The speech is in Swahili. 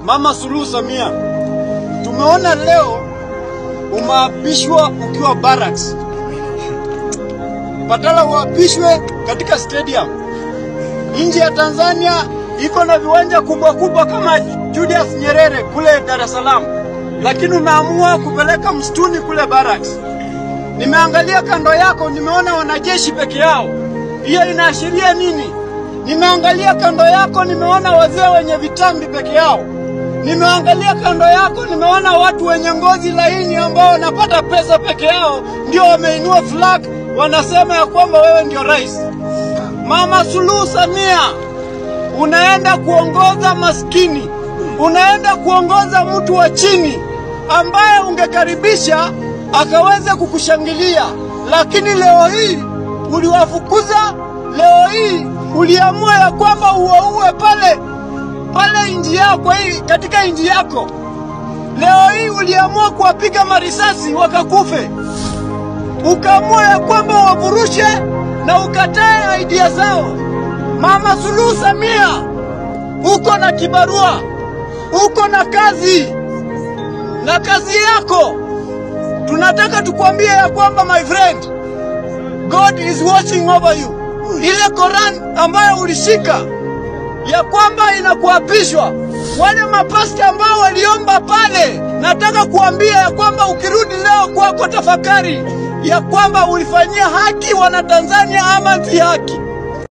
Mama Suluhu Samia, tumeona leo umeapishwa ukiwa barracks. Badala uapishwe katika stadium. Nje ya Tanzania iko na viwanja kubwa kubwa kama Julius Nyerere kule Dar es Salaam, lakini umeamua kupeleka msituni kule barracks. Nimeangalia kando yako, nimeona wanajeshi peke yao. Hiyo inaashiria nini? Nimeangalia kando yako, nimeona wazee wenye vitambi peke yao. Nimeangalia kando yako, nimeona watu wenye ngozi laini ambao wanapata pesa peke yao ndio wameinua flag, wanasema ya kwamba wewe ndio rais. Mama Suluhu Samia, unaenda kuongoza maskini, unaenda kuongoza mtu wa chini ambaye ungekaribisha akaweza kukushangilia, lakini leo hii uliwafukuza. Leo hii uliamua ya kwamba uwaue pale inji yako hii, katika inji yako. Leo hii uliamua kuwapiga marisasi wakakufe. Ukaamua ya kwamba wavurushe na ukatae idea zao. Mama Suluhu Samia, uko na kibarua, uko na kazi, na kazi yako tunataka tukwambie ya kwamba my friend, God is watching over you. Ile Quran ambayo ulishika ya kwamba inakuapishwa, wale mapasta ambao waliomba pale, nataka kuambia ya kwamba ukirudi leo kwako tafakari ya kwamba ulifanyia haki wana Tanzania ama si haki.